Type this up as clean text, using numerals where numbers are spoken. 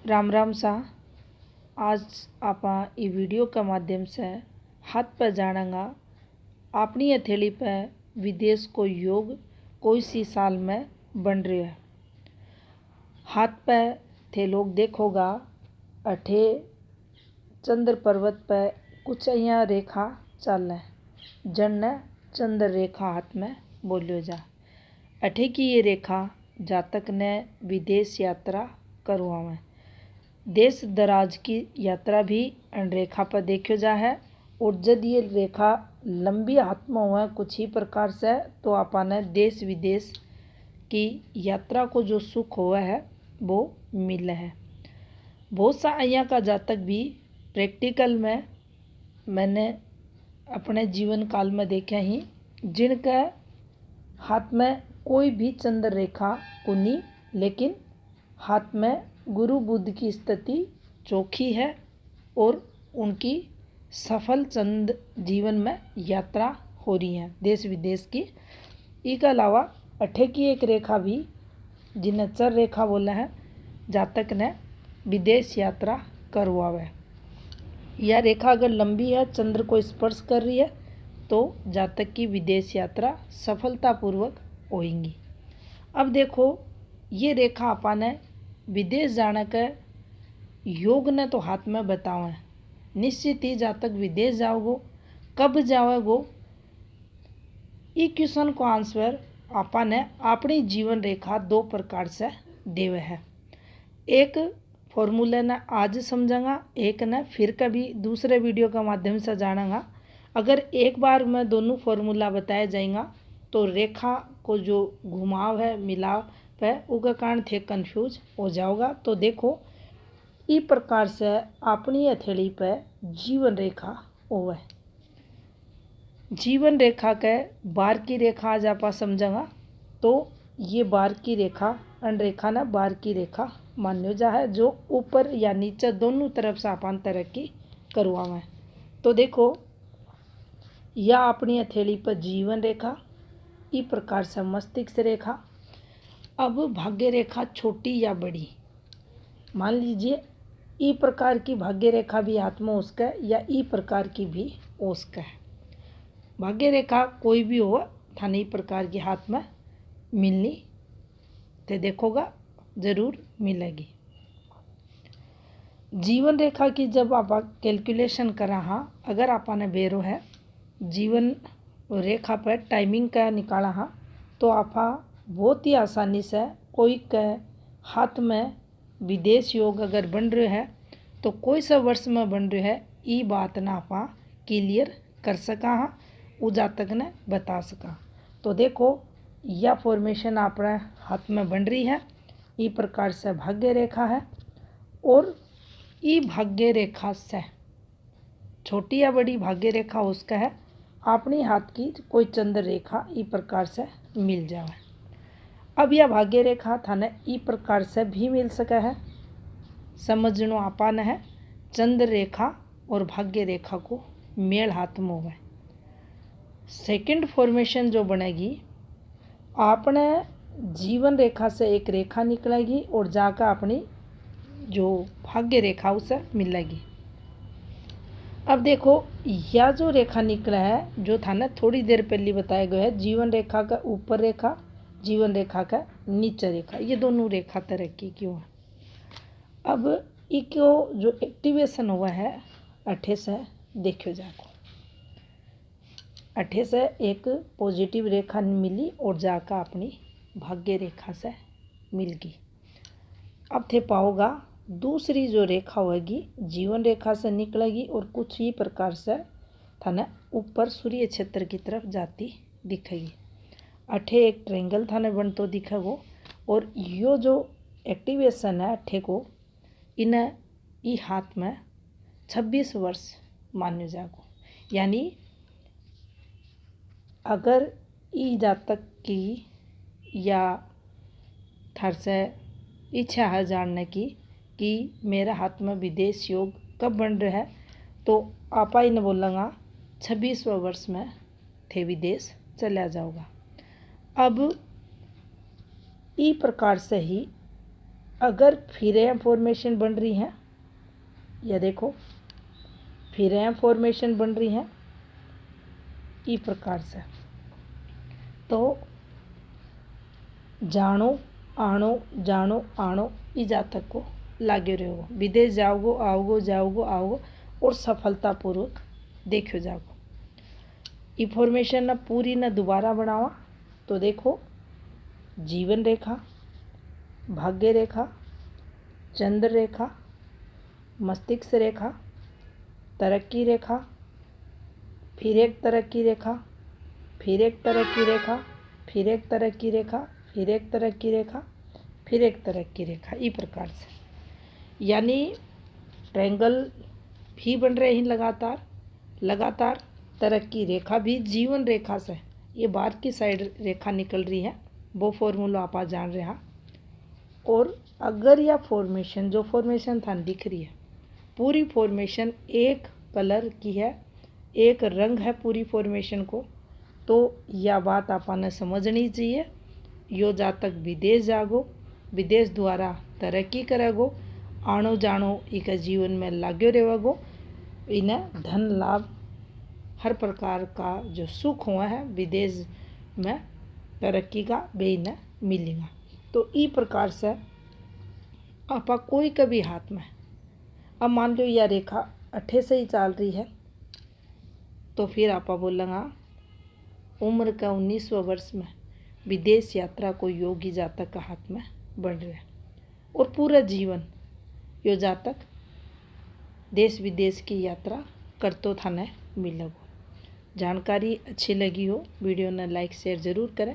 राम राम सा। आज आप ई वीडियो के माध्यम से हाथ पर जानेंगा अपनी हथेली पर विदेश को योग कोई सी साल में बन रही है। हाथ पर थे लोग देखोगा अठे चंद्र पर्वत पर कुछ यहाँ रेखा चल है जन चंद्र रेखा हाथ में बोलियो जा। अठे की ये रेखा जातक ने विदेश यात्रा करवावे। देश दराज की यात्रा भी अन रेखा पर देखो जा है। और जब ये रेखा लंबी हाथ में हुआ कुछ ही प्रकार से तो आपने देश विदेश की यात्रा को जो सुख हुआ है वो मिला है। बहुत सा यहाँ का जातक भी प्रैक्टिकल में मैंने अपने जीवन काल में देखा ही जिनके हाथ में कोई भी चंद्र रेखा को नहीं, लेकिन हाथ में गुरु बुध की स्थिति चौखी है और उनकी सफल चंद जीवन में यात्रा हो रही है देश विदेश की। इसके अलावा अठे की एक रेखा भी जिन्हें चर रेखा बोला है जातक ने विदेश यात्रा करवावे। यह रेखा अगर लंबी है चंद्र को स्पर्श कर रही है तो जातक की विदेश यात्रा सफलतापूर्वक होगी। अब देखो ये रेखा अपन विदेश जाने के योग ने तो हाथ में बताओ। निश्चित ही जातक विदेश जाओगो कब जाओगो ये क्वेश्चन को आंसर अपन अपनी जीवन रेखा दो प्रकार से देवे है। एक फॉर्मूला ने आज समझांगा, एक ने फिर कभी दूसरे वीडियो के माध्यम से जानेगा। अगर एक बार में दोनों फॉर्मूला बताया जाएगा तो रेखा को जो घुमाव है मिलाव है उसके कारण थे कंफ्यूज हो जाओगा। तो देखो इस प्रकार से अपनी हथेली पर जीवन रेखा होवे। जीवन रेखा के बार की रेखा आज आप समझेंगा तो ये बार की रेखा अन रेखा ना बार की रेखा मान्यो जा है जो ऊपर या नीचे दोनों तरफ से अपन तरक्की करवावे। तो देखो यह अपनी हथेली पर जीवन रेखा इस प्रकार से मस्तिष्क रेखा। अब भाग्य रेखा छोटी या बड़ी मान लीजिए ई प्रकार की भाग्य रेखा भी हाथ में उसका या ई प्रकार की भी उसका है। भाग्य रेखा कोई भी हो थाने प्रकार की हाथ में मिलनी तो देखोगा जरूर मिलेगी। जीवन रेखा की जब आप कैलकुलेशन करा हाँ अगर आपने बेरो है जीवन रेखा पर टाइमिंग का निकाला हाँ तो आप बहुत ही आसानी से कोई के हाथ में विदेश योग अगर बन रहे है तो कोई सा वर्ष में बन रहे है ये बात ना आप क्लियर कर सका हाँ वो जातक ने बता सका। तो देखो यह फॉर्मेशन अपने हाथ में बन रही है इस प्रकार से भाग्य रेखा है। और ये भाग्य रेखा से छोटी या बड़ी भाग्य रेखा उसका है अपनी हाथ की कोई चंद्र रेखा इस प्रकार से मिल जाए। अब यह भाग्य रेखा थाने इस प्रकार से भी मिल सका है समझनो आपान है चंद्र रेखा और भाग्य रेखा को मेल हाथ में हुआ। सेकंड फॉर्मेशन जो बनेगी आपने जीवन रेखा से एक रेखा निकलेगी और जाकर अपनी जो भाग्य रेखा उसे मिलेगी। अब देखो यह जो रेखा निकला है जो था ना थोड़ी देर पहले बताया गया है जीवन रेखा का ऊपर रेखा जीवन रेखा का नीचे रेखा ये दोनों रेखा तरक्की क्यों है। अब इको जो एक्टिवेशन हुआ है अठे से देखो जाको अठे से एक पॉजिटिव रेखा मिली और जाकर अपनी भाग्य रेखा से मिल गई। अब थे पाओगा दूसरी जो रेखा होगी जीवन रेखा से निकलेगी और कुछ ही प्रकार से थाने ऊपर सूर्य क्षेत्र की तरफ जाती दिखेगी। अठे एक ट्रायंगल थाने बनतो दिखेगो और यो जो एक्टिवेशन है अठे को इन्हें ई हाथ में 26 वर्ष मान्य जागो। यानी अगर ई जातक की या थर से इच्छा है जानने की कि मेरा हाथ में विदेश योग कब बन रहा है तो आपा इन बोलेंगा 26वें वर्ष में थे विदेश चला जाओगा। अब ई प्रकार से ही अगर फिरें फॉर्मेशन बन रही हैं, यह देखो फिरें फॉर्मेशन बन रही हैं इस प्रकार से, तो जानो जानो आणो ई जातक को लागे रहो, विदेश जाओगो आओगो जाओगो आओगो और सफलतापूर्वक देखो जाओगो। ई फॉर्मेशन न पूरी न दोबारा बनावा, तो देखो जीवन रेखा, भाग्य रेखा, चंद्र रेखा, मस्तिष्क रेखा, तरक्की रेखा, फिर एक तरक्की रेखा, फिर एक तरक्की रेखा, फिर एक तरक्की रेखा, फिर एक तरक्की रेखा, फिर एक तरक्की रेखा, इस प्रकार से। यानी ट्रायंगल भी बन रहे हैं लगातार लगातार, तरक्की रेखा भी जीवन रेखा से ये बाहर की साइड रेखा निकल रही है, वो फॉर्मूला आप जान रहे हैं। और अगर यह फॉर्मेशन जो फॉर्मेशन था दिख रही है, पूरी फॉर्मेशन एक कलर की है, एक रंग है पूरी फॉर्मेशन को, तो यह बात आपने समझनी चाहिए। यो जातक विदेश जागो, विदेश द्वारा तरक्की करेगो, आनो जानो इक जीवन में लाग्यो रहेगो, इन्हें धन लाभ हर प्रकार का जो सुख हुआ है विदेश में तरक्की का वे इन्हें मिलेगा। तो इस प्रकार से आपा कोई कभी हाथ में, अब मान लो यह रेखा अठे से ही चल रही है, तो फिर आपा बोलेंगा उम्र का 19वां वर्ष में विदेश यात्रा को योगी जातक का हाथ में बढ़ रहा है, और पूरा जीवन यो जातक देश विदेश की यात्रा करतो थाने मिलेगो। जानकारी अच्छी लगी हो वीडियो ने लाइक शेयर ज़रूर करें।